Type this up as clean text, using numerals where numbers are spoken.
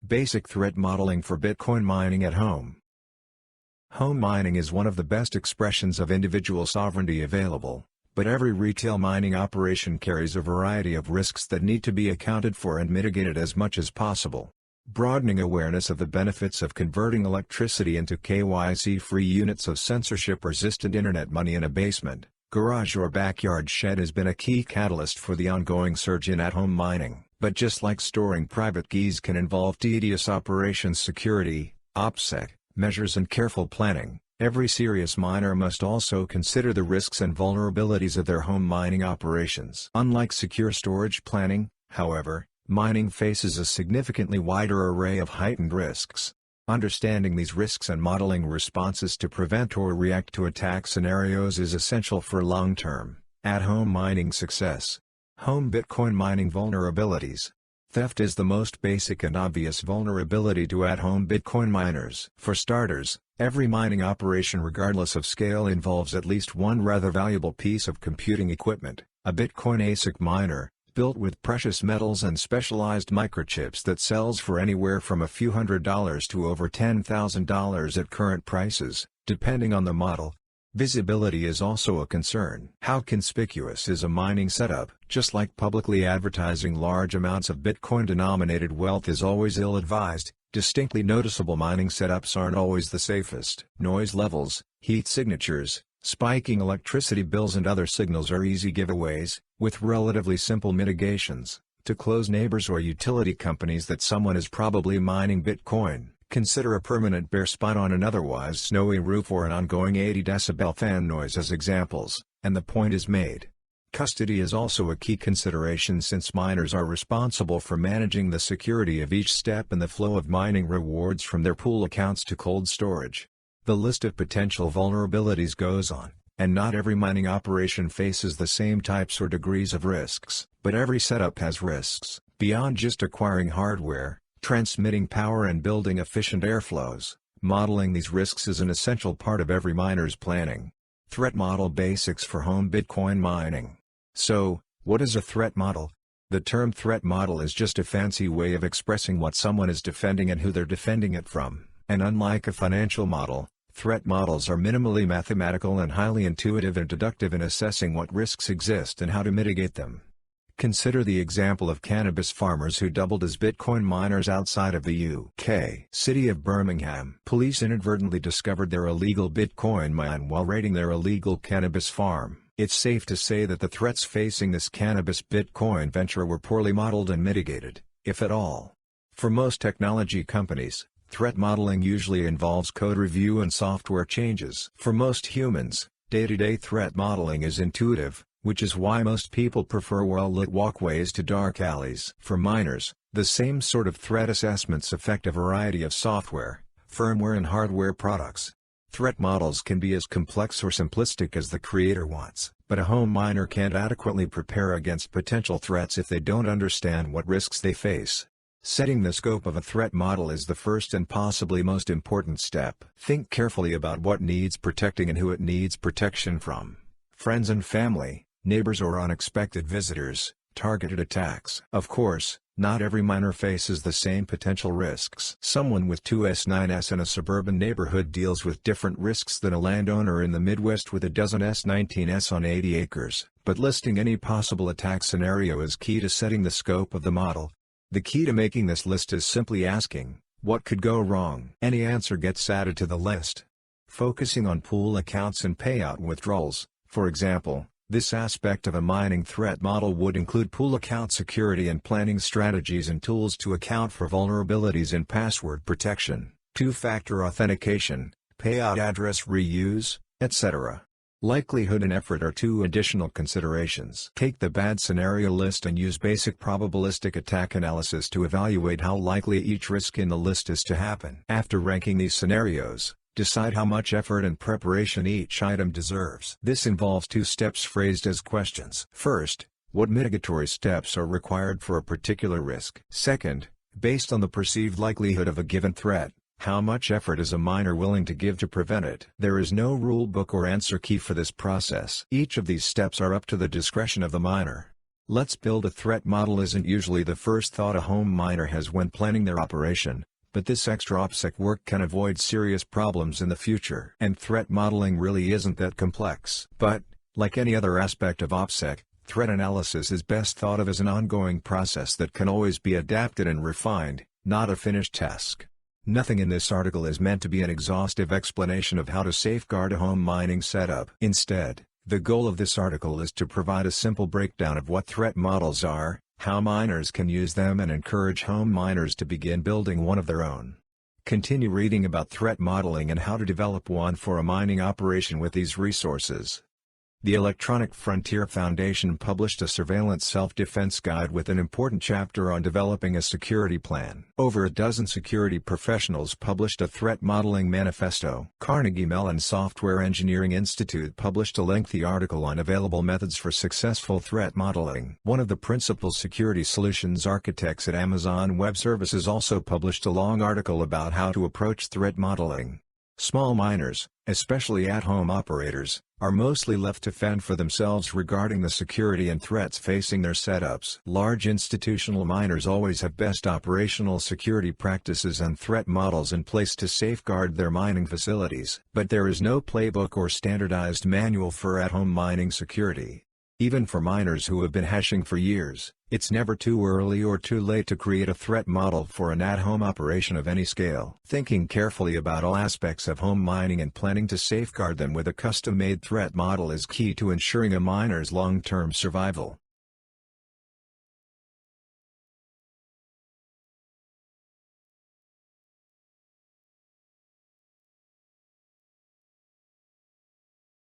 Basic threat modeling for Bitcoin mining at home. Home mining is one of the best expressions of individual sovereignty available, but every retail mining operation carries a variety of risks that need to be accounted for and mitigated as much as possible. Broadening awareness of the benefits of converting electricity into KYC-free units of censorship-resistant internet money in a basement, garage or backyard shed has been a key catalyst for the ongoing surge in at-home mining. But just like storing private keys can involve tedious operations security, OPSEC, measures and careful planning, every serious miner must also consider the risks and vulnerabilities of their home mining operations. Unlike secure storage planning, however, mining faces a significantly wider array of heightened risks. Understanding these risks and modeling responses to prevent or react to attack scenarios is essential for long-term, at-home mining success. Home Bitcoin mining vulnerabilities. Theft is the most basic and obvious vulnerability to at-home Bitcoin miners. For starters, every mining operation regardless of scale involves at least one rather valuable piece of computing equipment, a Bitcoin ASIC miner, built with precious metals and specialized microchips that sells for anywhere from a few $100s to over $10,000 at current prices, depending on the model. Visibility is also a concern. How conspicuous is a mining setup? Just like publicly advertising large amounts of Bitcoin-denominated wealth is always ill-advised, distinctly noticeable mining setups aren't always the safest. Noise levels, heat signatures, spiking electricity bills and other signals are easy giveaways, with relatively simple mitigations, to close neighbors or utility companies that someone is probably mining Bitcoin. Consider a permanent bare spot on an otherwise snowy roof or an ongoing 80 decibel fan noise as examples, and the point is made. Custody is also a key consideration since miners are responsible for managing the security of each step and the flow of mining rewards from their pool accounts to cold storage. The list of potential vulnerabilities goes on, and not every mining operation faces the same types or degrees of risks, but every setup has risks. Beyond just acquiring hardware, transmitting power and building efficient airflows, modeling these risks is an essential part of every miner's planning. Threat model basics for home Bitcoin mining. So, what is a threat model? The term threat model is just a fancy way of expressing what someone is defending and who they're defending it from. And unlike a financial model, threat models are minimally mathematical and highly intuitive and deductive in assessing what risks exist and how to mitigate them. Consider the example of cannabis farmers who doubled as Bitcoin miners outside of the UK city of Birmingham. Police inadvertently discovered their illegal Bitcoin mine while raiding their illegal cannabis farm. It's safe to say that the threats facing this cannabis Bitcoin venture were poorly modeled and mitigated, if at all. For most technology companies, threat modeling usually involves code review and software changes. For most humans, day-to-day threat modeling is intuitive, which is why most people prefer well-lit walkways to dark alleys. For miners, the same sort of threat assessments affect a variety of software, firmware and hardware products. Threat models can be as complex or simplistic as the creator wants, but a home miner can't adequately prepare against potential threats if they don't understand what risks they face. Setting the scope of a threat model is the first and possibly most important step. Think carefully about what needs protecting and who it needs protection from. Friends and family, neighbors or unexpected visitors, targeted attacks. Of course, not every miner faces the same potential risks. Someone with two S9s in a suburban neighborhood deals with different risks than a landowner in the Midwest with a dozen S19s on 80 acres. But listing any possible attack scenario is key to setting the scope of the model. The key to making this list is simply asking, what could go wrong? Any answer gets added to the list. Focusing on pool accounts and payout withdrawals, for example. This aspect of a mining threat model would include pool account security and planning strategies and tools to account for vulnerabilities in password protection, two-factor authentication, payout address reuse, etc. Likelihood and effort are two additional considerations. Take the bad scenario list and use basic probabilistic attack analysis to evaluate how likely each risk in the list is to happen. After ranking these scenarios, decide how much effort and preparation each item deserves. This involves two steps phrased as questions. First, what mitigatory steps are required for a particular risk? Second, based on the perceived likelihood of a given threat, how much effort is a miner willing to give to prevent it? There is no rule book or answer key for this process. Each of these steps are up to the discretion of the miner. Let's build a threat model isn't usually the first thought a home miner has when planning their operation, but this extra OPSEC work can avoid serious problems in the future. And threat modeling really isn't that complex. But, like any other aspect of OPSEC, threat analysis is best thought of as an ongoing process that can always be adapted and refined, not a finished task. Nothing in this article is meant to be an exhaustive explanation of how to safeguard a home mining setup. Instead, the goal of this article is to provide a simple breakdown of what threat models are, how miners can use them, and encourage home miners to begin building one of their own. Continue reading about threat modeling and how to develop one for a mining operation with these resources. The Electronic Frontier Foundation published a surveillance self-defense guide with an important chapter on developing a security plan. Over a dozen security professionals published a threat modeling manifesto. Carnegie Mellon Software Engineering Institute published a lengthy article on available methods for successful threat modeling. One of the principal security solutions architects at Amazon Web Services also published a long article about how to approach threat modeling. Small miners, especially at-home operators, are mostly left to fend for themselves regarding the security and threats facing their setups. Large institutional miners always have best operational security practices and threat models in place to safeguard their mining facilities. But there is no playbook or standardized manual for at-home mining security. Even for miners who have been hashing for years, it's never too early or too late to create a threat model for an at-home operation of any scale. Thinking carefully about all aspects of home mining and planning to safeguard them with a custom-made threat model is key to ensuring a miner's long-term survival.